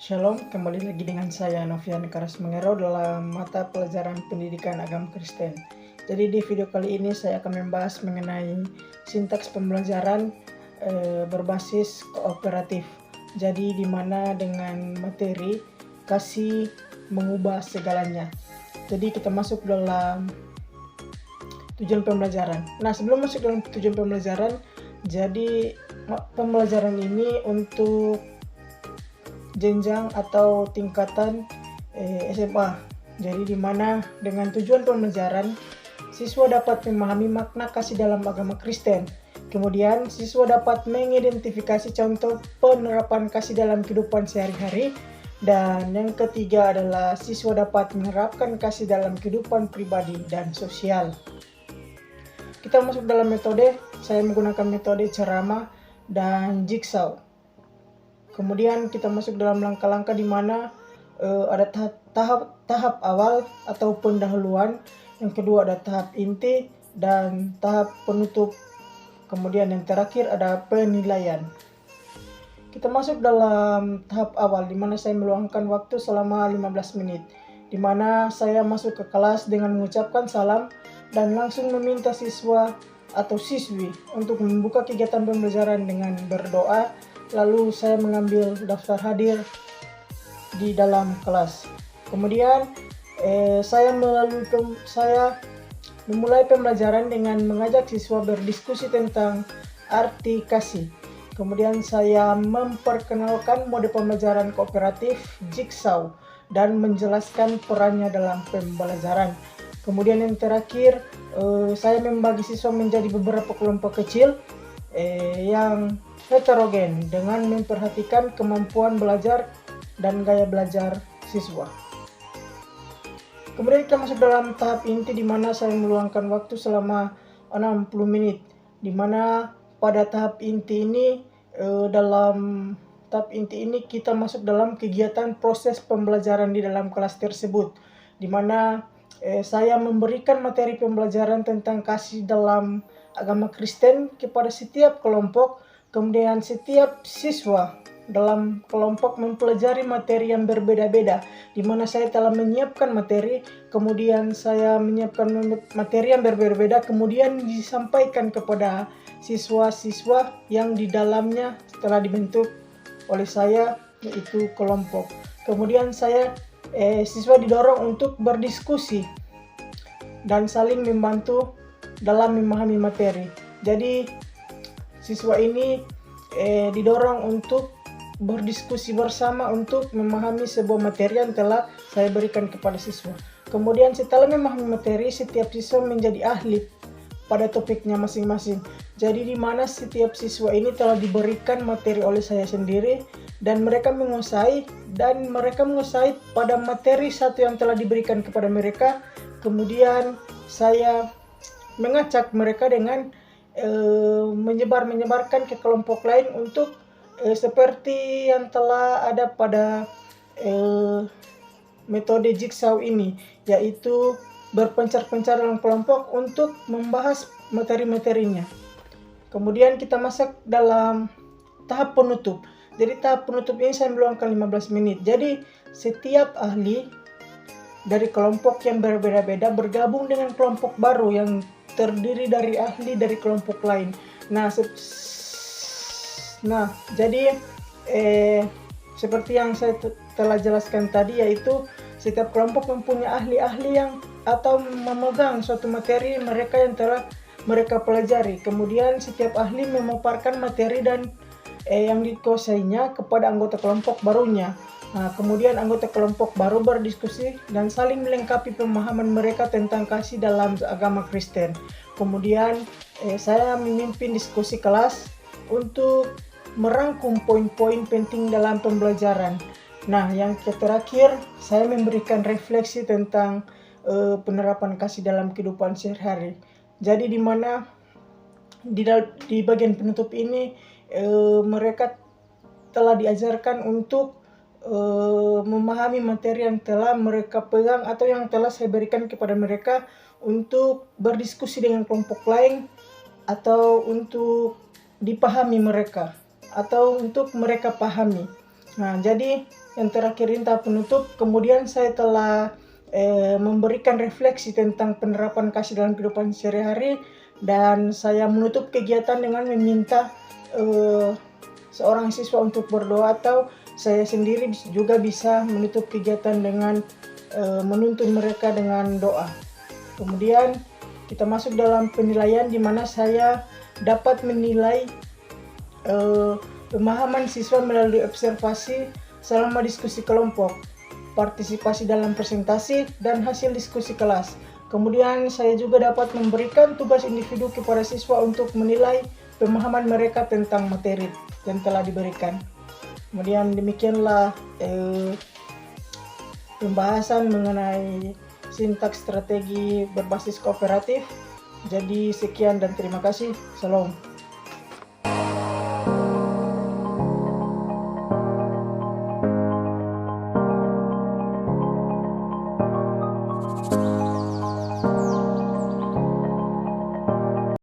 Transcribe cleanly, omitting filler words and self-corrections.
Shalom, kembali lagi dengan saya Novian Karasmengero dalam mata pelajaran pendidikan agama Kristen. Jadi di video kali ini saya akan membahas mengenai sintaks pembelajaran berbasis kooperatif. Jadi di mana dengan materi kasih mengubah segalanya. Jadi kita masuk dalam tujuan pembelajaran. Nah, sebelum masuk dalam tujuan pembelajaran, jadi pembelajaran ini untuk jenjang atau tingkatan SMA. Jadi di mana dengan tujuan pembelajaran siswa dapat memahami makna kasih dalam agama Kristen. Kemudian siswa dapat mengidentifikasi contoh penerapan kasih dalam kehidupan sehari-hari. Dan yang ketiga adalah siswa dapat menerapkan kasih dalam kehidupan pribadi dan sosial. Kita masuk dalam metode, saya menggunakan metode ceramah dan jigsaw. Kemudian kita masuk dalam langkah-langkah di mana ada tahap awal atau pendahuluan, yang kedua ada tahap inti dan tahap penutup. Kemudian yang terakhir ada penilaian. Kita masuk dalam tahap awal di mana saya meluangkan waktu selama 15 menit. Di mana saya masuk ke kelas dengan mengucapkan salam dan langsung meminta siswa atau siswi untuk membuka kegiatan pembelajaran dengan berdoa. Lalu saya mengambil daftar hadir di dalam kelas. Kemudian saya memulai pembelajaran dengan mengajak siswa berdiskusi tentang arti kasih. Kemudian saya memperkenalkan mode pembelajaran kooperatif jigsaw dan menjelaskan perannya dalam pembelajaran. Kemudian yang terakhir, saya membagi siswa menjadi beberapa kelompok kecil yang heterogen dengan memperhatikan kemampuan belajar dan gaya belajar siswa. Kemudian kita masuk dalam tahap inti di mana saya meluangkan waktu selama 60 menit. Di mana pada tahap inti ini kita masuk dalam kegiatan proses pembelajaran di dalam kelas tersebut. Di mana saya memberikan materi pembelajaran tentang kasih dalam agama Kristen kepada setiap kelompok. Kemudian setiap siswa dalam kelompok mempelajari materi yang berbeda-beda, di mana saya telah menyiapkan materi, kemudian saya menyiapkan materi yang berbeda-beda, kemudian disampaikan kepada siswa-siswa yang di dalamnya telah dibentuk oleh saya, yaitu kelompok. Kemudian siswa didorong untuk berdiskusi dan saling membantu dalam memahami materi. Jadi siswa ini didorong untuk berdiskusi bersama untuk memahami sebuah materi yang telah saya berikan kepada siswa. Kemudian setelah memahami materi, setiap siswa menjadi ahli pada topiknya masing-masing. Jadi di mana setiap siswa ini telah diberikan materi oleh saya sendiri dan mereka menguasai pada materi satu yang telah diberikan kepada mereka. Kemudian saya mengajak mereka dengan menyebarkan ke kelompok lain untuk seperti yang telah ada pada metode jigsaw ini, yaitu berpencar-pencar dalam kelompok untuk membahas materi-materinya. Kemudian kita masuk dalam tahap penutup. Jadi tahap penutup ini saya meluangkan 15 menit. Jadi setiap ahli dari kelompok yang berbeda-beda bergabung dengan kelompok baru yang terdiri dari ahli dari kelompok lain. Jadi seperti yang saya telah jelaskan tadi, yaitu setiap kelompok mempunyai ahli-ahli yang atau memegang suatu materi mereka yang telah mereka pelajari. Kemudian setiap ahli memaparkan materi dan yang dikuasainya kepada anggota kelompok barunya. Nah, kemudian anggota kelompok baru berdiskusi dan saling melengkapi pemahaman mereka tentang kasih dalam agama Kristen. Kemudian saya memimpin diskusi kelas untuk merangkum poin-poin penting dalam pembelajaran. Nah, yang terakhir saya memberikan refleksi tentang penerapan kasih dalam kehidupan sehari-hari. Jadi di mana di bagian penutup ini mereka telah diajarkan untuk memahami materi yang telah mereka pegang atau yang telah saya berikan kepada mereka untuk berdiskusi dengan kelompok lain atau untuk dipahami mereka atau untuk mereka pahami. Nah, jadi yang terakhir ini tahap penutup. Kemudian saya telah memberikan refleksi tentang penerapan kasih dalam kehidupan sehari-hari, dan saya menutup kegiatan dengan meminta seorang siswa untuk berdoa, atau saya sendiri juga bisa menutup kegiatan dengan menuntun mereka dengan doa. Kemudian kita masuk dalam penilaian, di mana saya dapat menilai pemahaman siswa melalui observasi selama diskusi kelompok, partisipasi dalam presentasi, dan hasil diskusi kelas. Kemudian saya juga dapat memberikan tugas individu kepada siswa untuk menilai pemahaman mereka tentang materi yang telah diberikan. Kemudian demikianlah pembahasan mengenai sintaks strategi berbasis kooperatif. Jadi sekian dan terima kasih. Salam.